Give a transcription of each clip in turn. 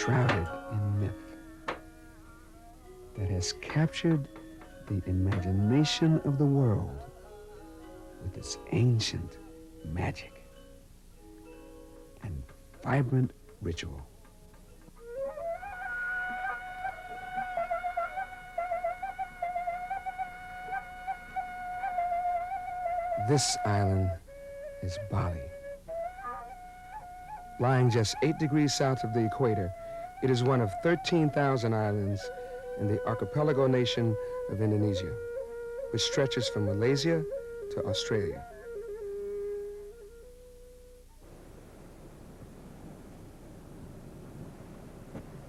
shrouded in myth that has captured the imagination of the world with its ancient magic and vibrant ritual. This island is Bali. Lying just 8 degrees south of the equator, it is one of 13,000 islands in the archipelago nation of Indonesia, which stretches from Malaysia to Australia.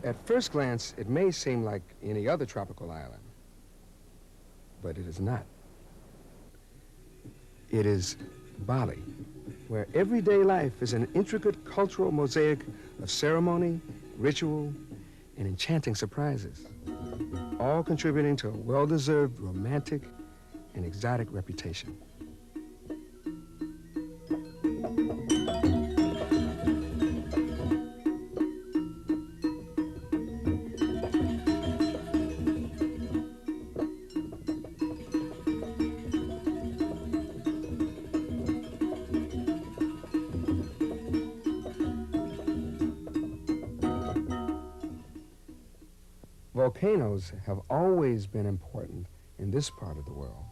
At first glance, it may seem like any other tropical island, but it is not. It is Bali, where everyday life is an intricate cultural mosaic of ceremony, ritual, and enchanting surprises, all contributing to a well-deserved romantic and exotic reputation. Volcanoes have always been important in this part of the world,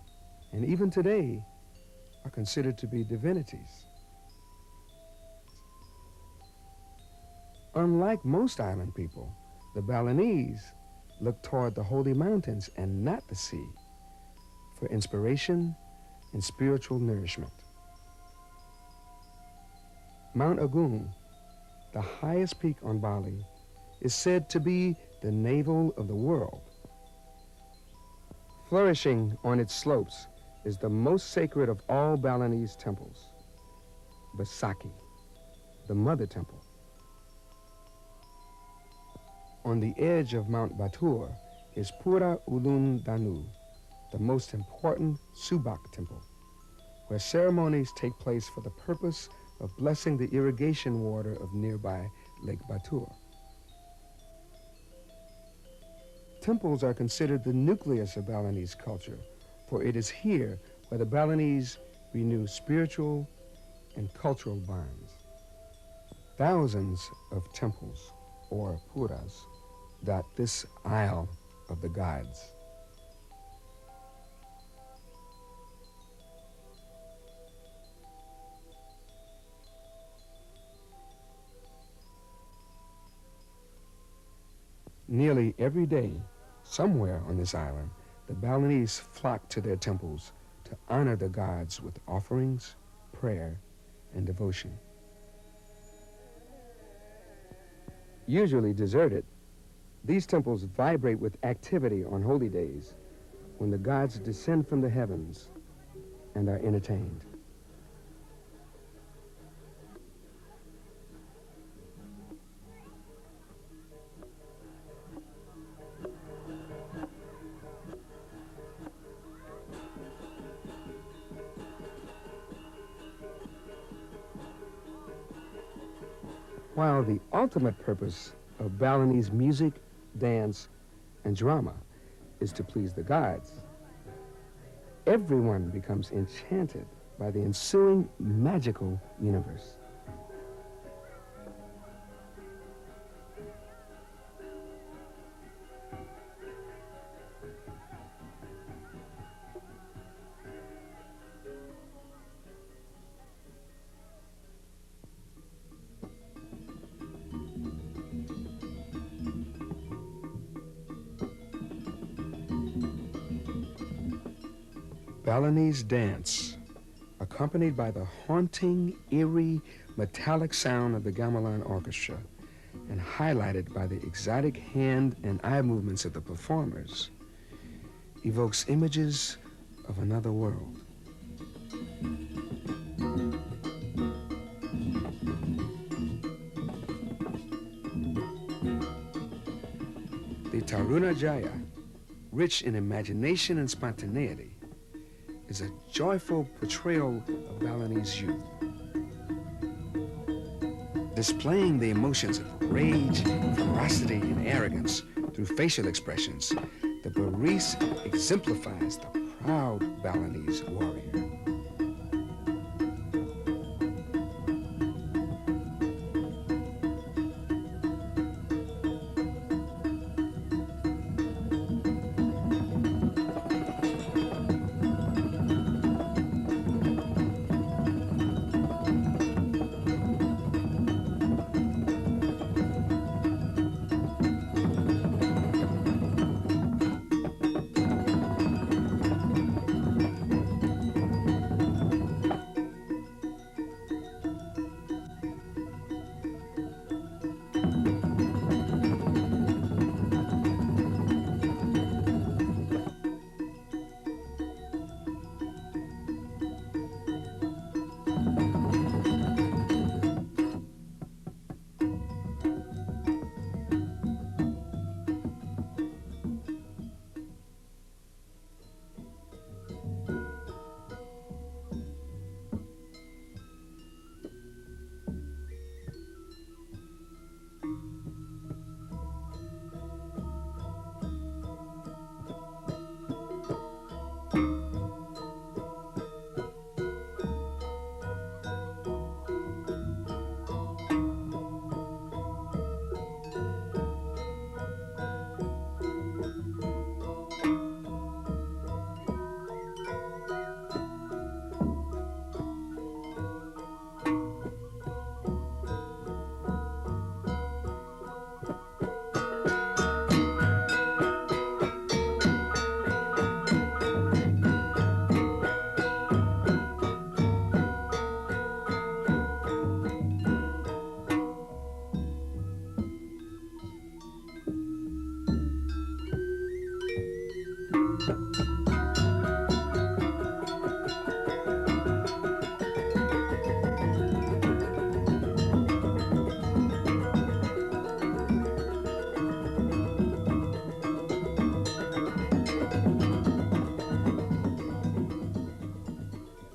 and even today are considered to be divinities. Unlike most island people, the Balinese look toward the holy mountains and not the sea for inspiration and spiritual nourishment. Mount Agung, the highest peak on Bali, is said to be the navel of the world. Flourishing on its slopes is the most sacred of all Balinese temples, Besaki, the Mother Temple. On the edge of Mount Batur is Pura Ulun Danu, the most important Subak temple, where ceremonies take place for the purpose of blessing the irrigation water of nearby Lake Batur. Temples are considered the nucleus of Balinese culture, for it is here where the Balinese renew spiritual and cultural bonds. Thousands of temples, or puras, dot this Isle of the Gods. Nearly every day, somewhere on this island, the Balinese flock to their temples to honor the gods with offerings, prayer, and devotion. Usually deserted, these temples vibrate with activity on holy days when the gods descend from the heavens and are entertained. While the ultimate purpose of Balinese music, dance, and drama is to please the gods, everyone becomes enchanted by the ensuing magical universe. Balinese dance, accompanied by the haunting, eerie, metallic sound of the gamelan orchestra, and highlighted by the exotic hand and eye movements of the performers, evokes images of another world. The Taruna Jaya, rich in imagination and spontaneity, is a joyful portrayal of Balinese youth, displaying the emotions of rage, ferocity, arrogance through facial expressions, the Baris exemplifies the proud Balinese warrior.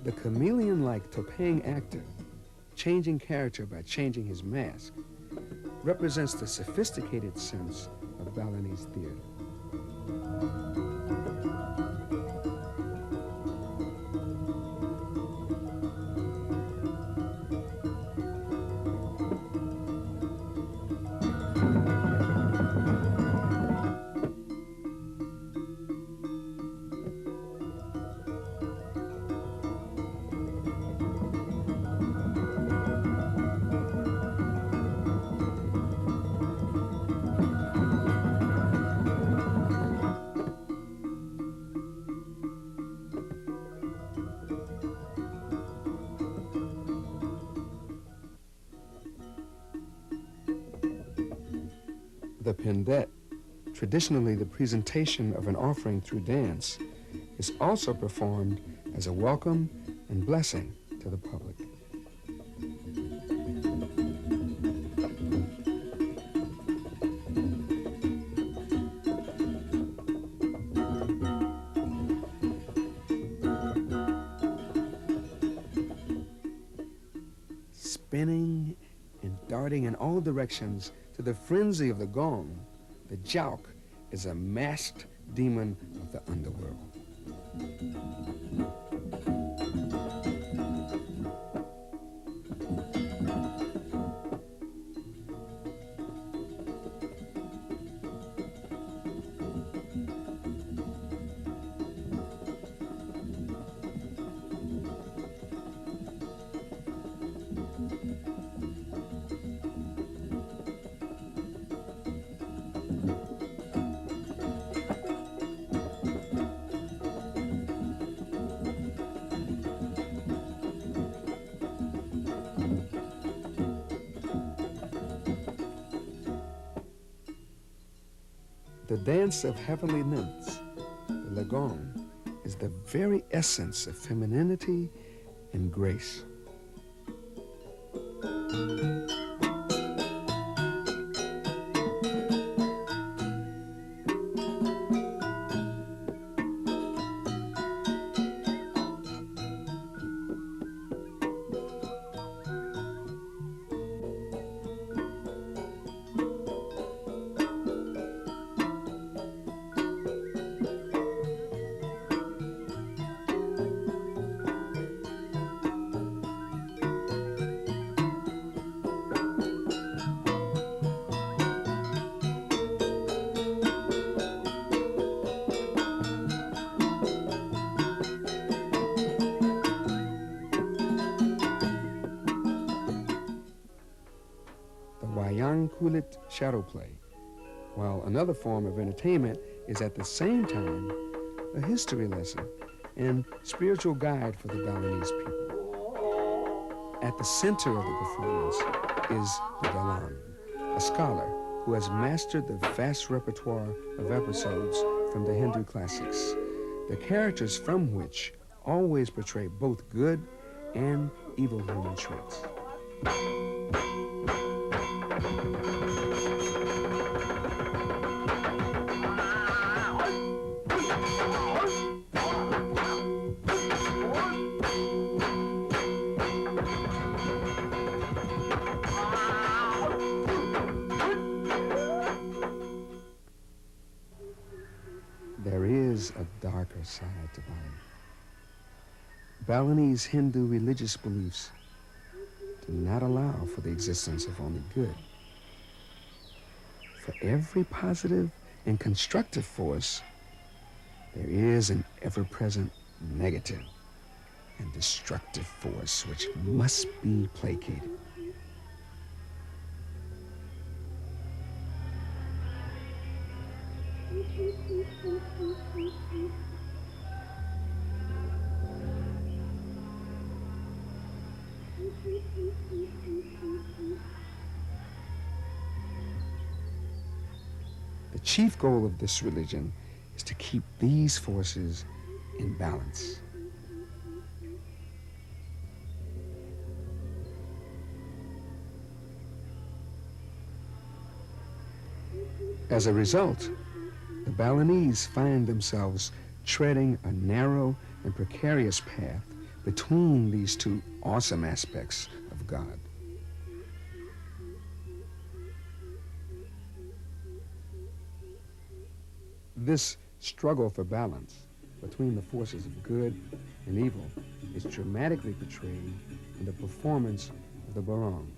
The chameleon-like Topang actor, changing character by changing his mask, represents the sophisticated sense of Balinese theater. The pendet, traditionally the presentation of an offering through dance, is also performed as a welcome and blessing to the public. Spinning and darting in all directions to the frenzy of the gong, the jouk is a masked demon of the underworld. The dance of heavenly nymphs, the lagong, is the very essence of femininity and grace. kulit shadow play, while another form of entertainment is at the same time a history lesson and spiritual guide for the Balinese people. At the center of the performance is the Dalang, a scholar who has mastered the vast repertoire of episodes from the Hindu classics, the characters from which always portray both good and evil human traits. There is a darker side to Bali. Balinese Hindu religious beliefs do not allow for the existence of only good. For every positive and constructive force, there is an ever-present negative and destructive force which must be placated. The chief goal of this religion is to keep these forces in balance. As a result, the Balinese find themselves treading a narrow and precarious path between these two awesome aspects of God. This struggle for balance between the forces of good and evil is dramatically portrayed in the performance of the Barong,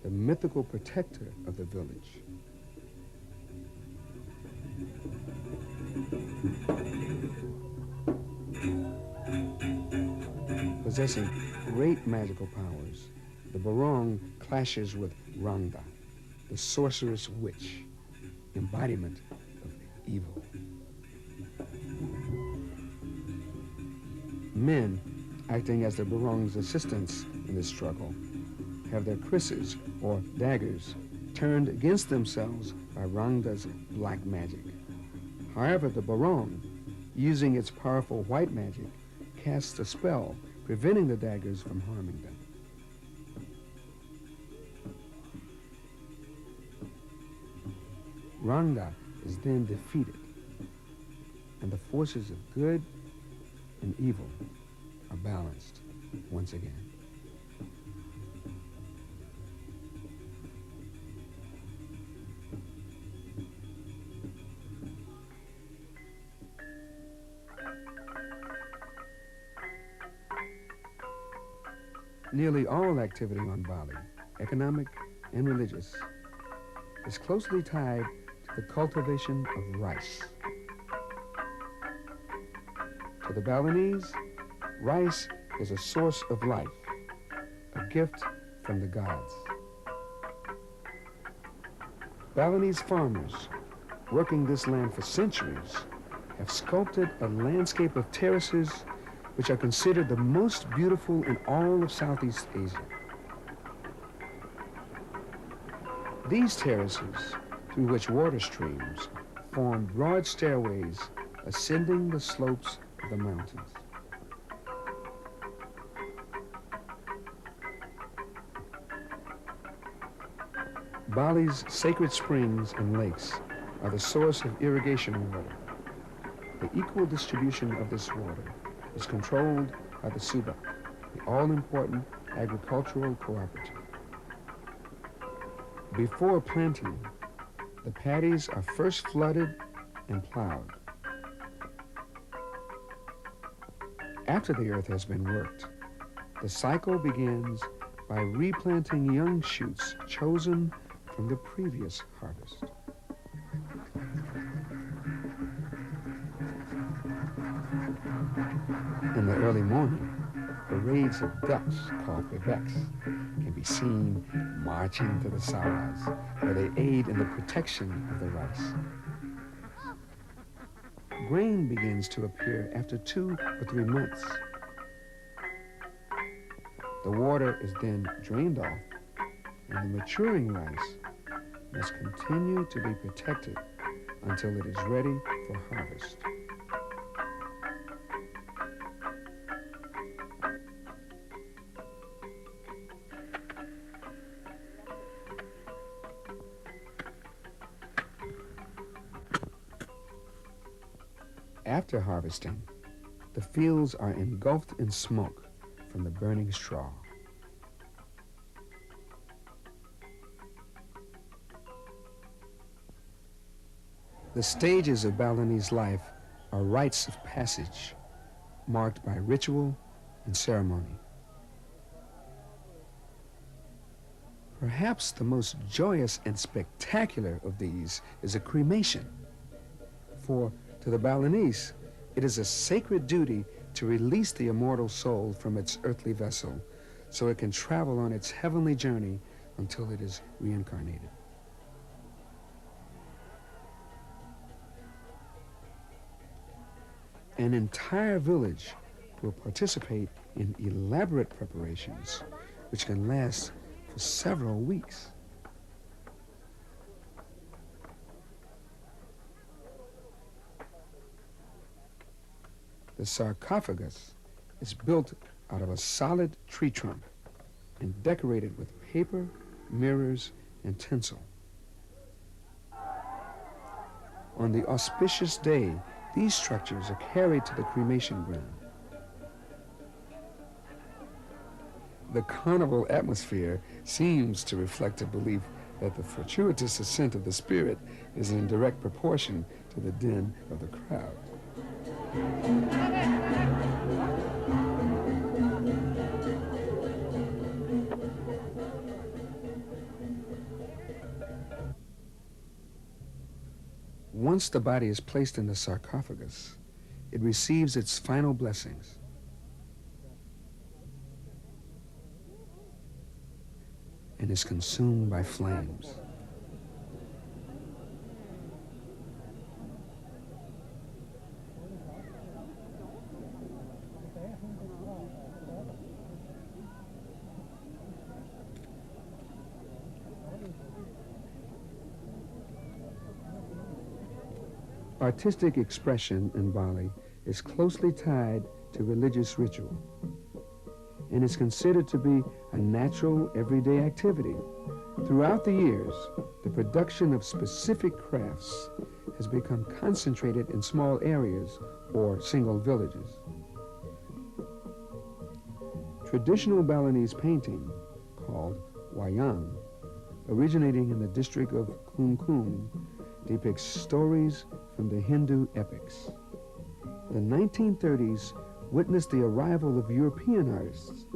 the mythical protector of the village. Possessing great magical powers, the Barong clashes with Rangda, the sorceress witch, embodiment of evil. Men, acting as the Barong's assistants in this struggle, have their krises, or daggers, turned against themselves by Rangda's black magic. However, the Barong, using its powerful white magic, casts a spell preventing the daggers from harming them. Rangda is then defeated, and the forces of good and evil are balanced once again. Nearly all activity on Bali, economic and religious, is closely tied to the cultivation of rice. To the Balinese, rice is a source of life, a gift from the gods. Balinese farmers, working this land for centuries, have sculpted a landscape of terraces which are considered the most beautiful in all of Southeast Asia. These terraces, through which water streams, form broad stairways ascending the slopes of the mountains. Bali's sacred springs and lakes are the source of irrigation water. The equal distribution of this water is controlled by the Suba, the all-important agricultural cooperative. Before planting, the paddies are first flooded and plowed. After the earth has been worked, the cycle begins by replanting young shoots chosen from the previous harvest. In the early morning, parades of ducks, called bebeks, can be seen marching to the sawahs, where they aid in the protection of the rice. Grain begins to appear after 2 or 3 months. The water is then drained off, and the maturing rice must continue to be protected until it is ready for harvest. After harvesting, the fields are engulfed in smoke from the burning straw. The stages of Balinese life are rites of passage, marked by ritual and ceremony. Perhaps the most joyous and spectacular of these is a cremation. For to the Balinese, it is a sacred duty to release the immortal soul from its earthly vessel so it can travel on its heavenly journey until it is reincarnated. An entire village will participate in elaborate preparations which can last for several weeks. The sarcophagus is built out of a solid tree trunk and decorated with paper, mirrors, and tinsel. On the auspicious day, these structures are carried to the cremation ground. The carnival atmosphere seems to reflect a belief that the fortuitous ascent of the spirit is in direct proportion to the din of the crowd. Once the body is placed in the sarcophagus, it receives its final blessings. And is consumed by flames. Artistic expression in Bali is closely tied to religious ritual and is considered to be a natural, everyday activity. Throughout the years, the production of specific crafts has become concentrated in small areas or single villages. Traditional Balinese painting, called wayang, originating in the district of Klung Kung, depicts stories from the Hindu epics. The 1930s witnessed the arrival of European artists,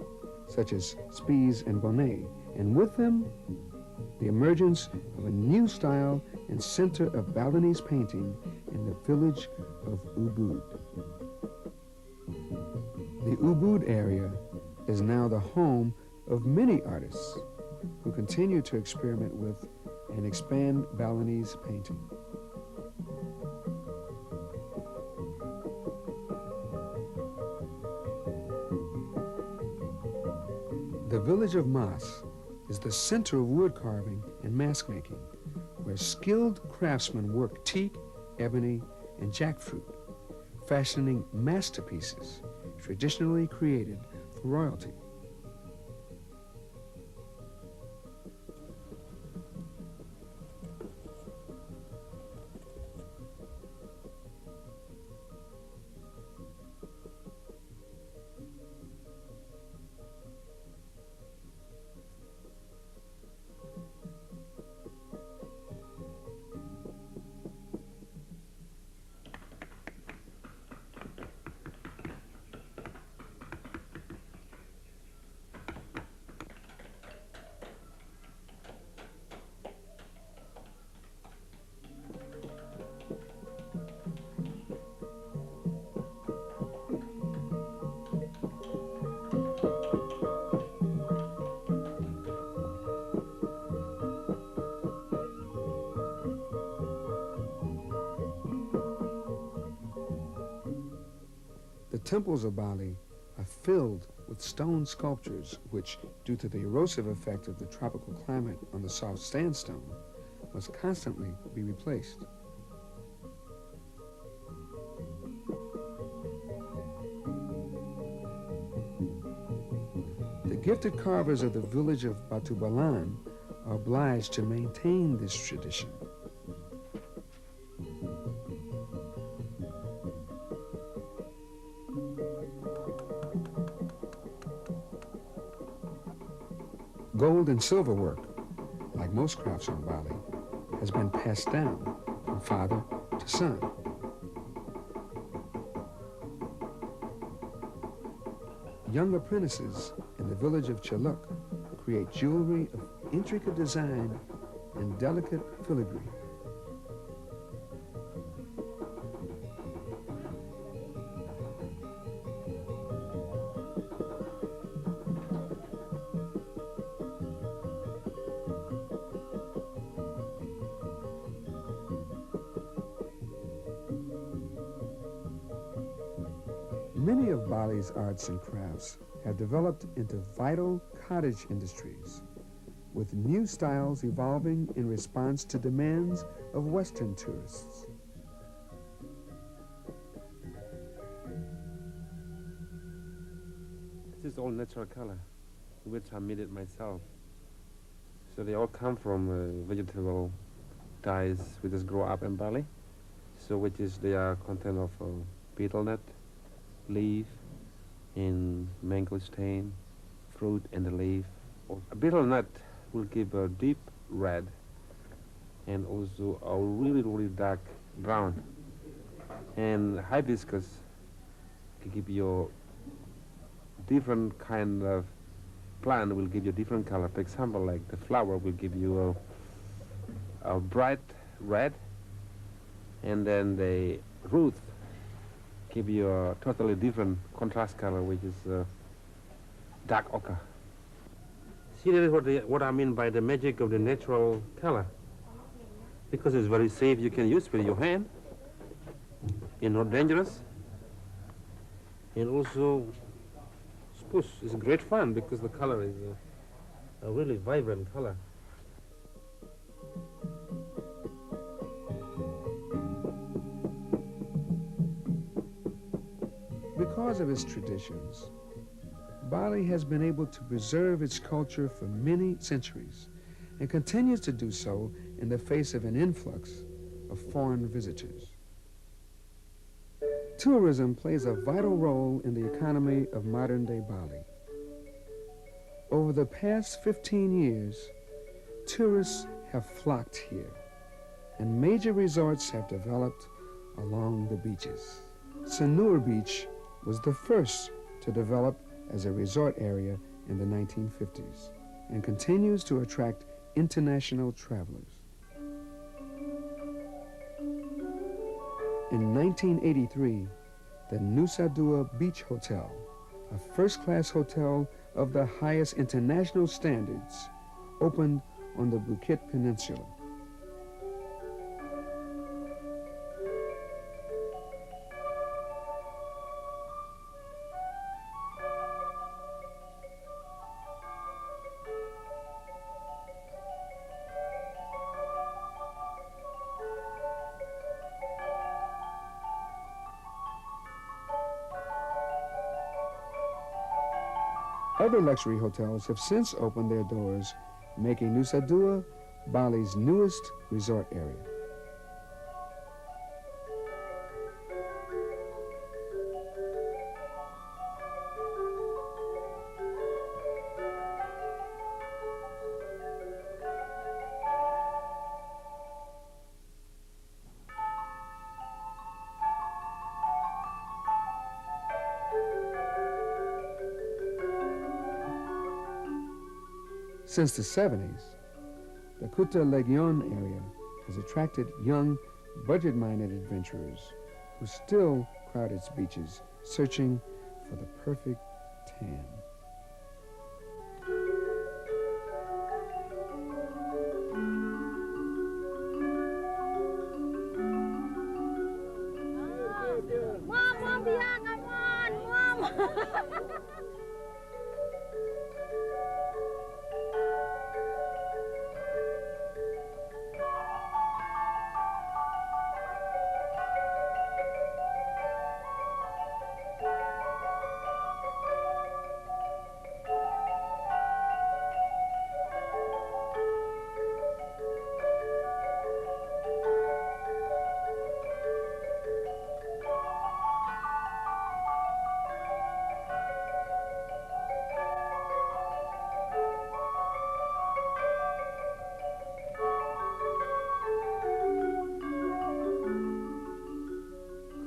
such as Spies and Bonnet, and with them, the emergence of a new style and center of Balinese painting in the village of Ubud. The Ubud area is now the home of many artists who continue to experiment with and expand Balinese painting. The village of Mas is the center of wood carving and mask making, where skilled craftsmen work teak, ebony, and jackfruit, fashioning masterpieces traditionally created for royalty. temples of Bali are filled with stone sculptures which, due to the erosive effect of the tropical climate on the soft sandstone, must constantly be replaced. The gifted carvers of the village of Batubalan are obliged to maintain this tradition. Gold and silver work, like most crafts on Bali, has been passed down from father to son. Young apprentices in the village of Chaluk create jewelry of intricate design and delicate filigree. Many of Bali's arts and crafts have developed into vital cottage industries, with new styles evolving in response to demands of Western tourists. This is all natural color, which I made it myself. So they all come from vegetable dyes which just grow up in Bali. So they are content of betel nut, leaf, and mango stain, fruit and the leaf. A betel nut will give a deep red and also a really, really dark brown. And hibiscus can give you different kind of plant will give you different color. For example, like the flower will give you a bright red, and then the root give you a totally different contrast color, which is dark ochre. See, that is what I mean by the magic of the natural color. Because it's very safe, you can use with your hand. It's not dangerous. And also, suppose it's great fun because the color is a really vibrant color. Because of its traditions, Bali has been able to preserve its culture for many centuries and continues to do so in the face of an influx of foreign visitors. Tourism plays a vital role in the economy of modern-day Bali. Over the past 15 years, tourists have flocked here, and major resorts have developed along the beaches. Sanur Beach was the first to develop as a resort area in the 1950s and continues to attract international travelers. In 1983, the Nusa Dua Beach Hotel, a first-class hotel of the highest international standards, opened on the Bukit Peninsula. Other luxury hotels have since opened their doors, making Nusa Dua Bali's newest resort area. Since the 70s, the Kuta Legion area has attracted young, budget-minded adventurers who still crowd its beaches, searching for the perfect tan.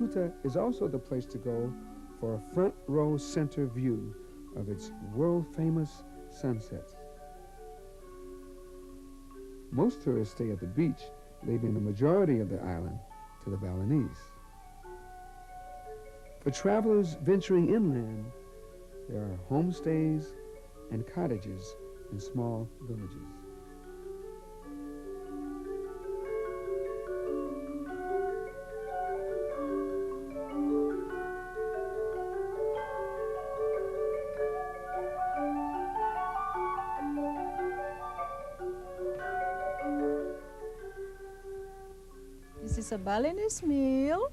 Kuta is also the place to go for a front row center view of its world-famous sunsets. Most tourists stay at the beach, leaving the majority of the island to the Balinese. For travelers venturing inland, there are homestays and cottages in small villages. This is a Balinese meal,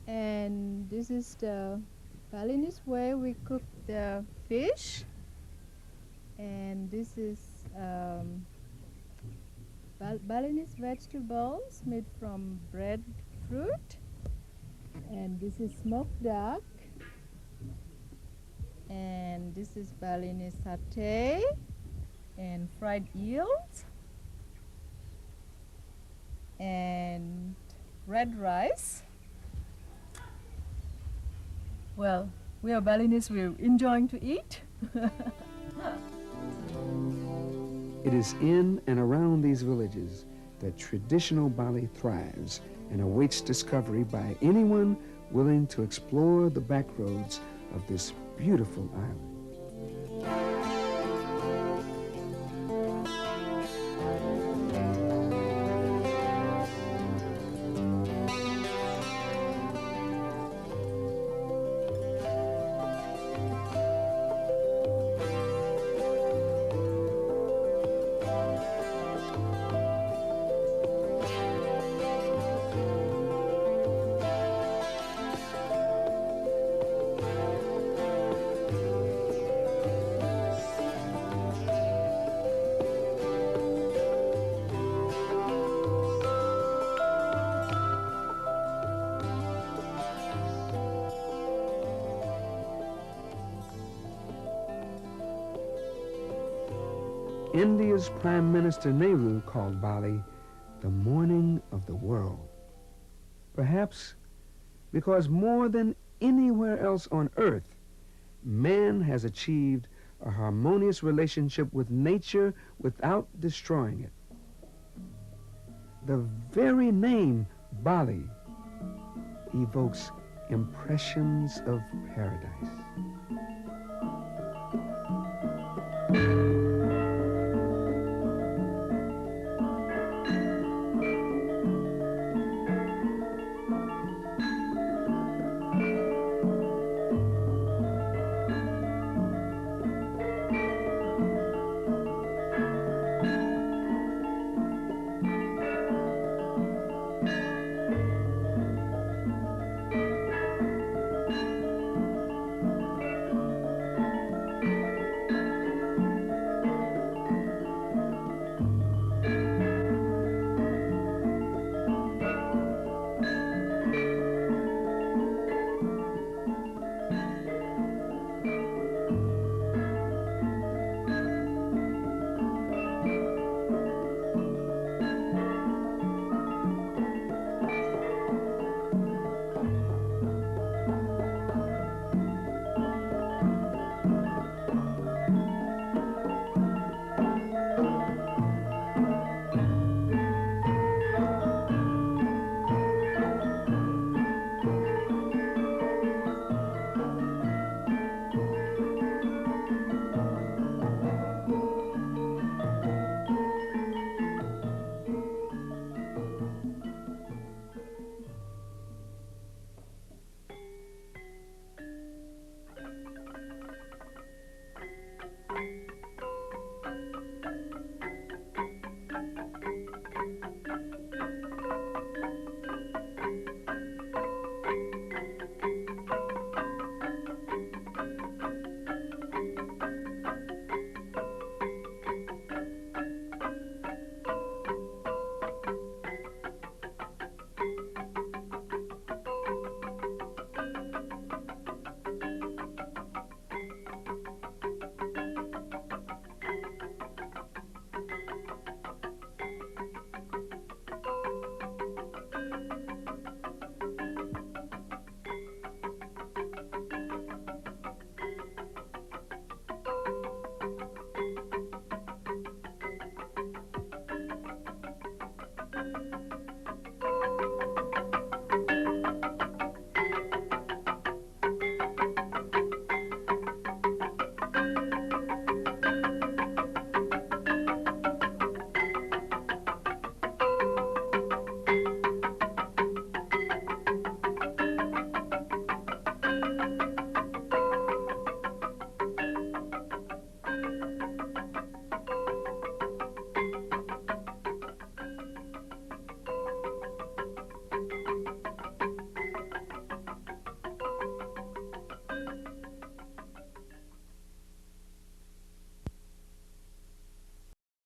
and this is the Balinese way we cook the fish. And this is Balinese vegetables made from breadfruit. And this is smoked duck. And this is Balinese satay and fried eels. And red rice. Well, we are Balinese, we're enjoying to eat. It is in and around these villages that traditional Bali thrives and awaits discovery by anyone willing to explore the back roads of this beautiful island. India's Prime Minister Nehru called Bali the morning of the world. Perhaps because more than anywhere else on earth, man has achieved a harmonious relationship with nature without destroying it. The very name Bali evokes impressions of paradise.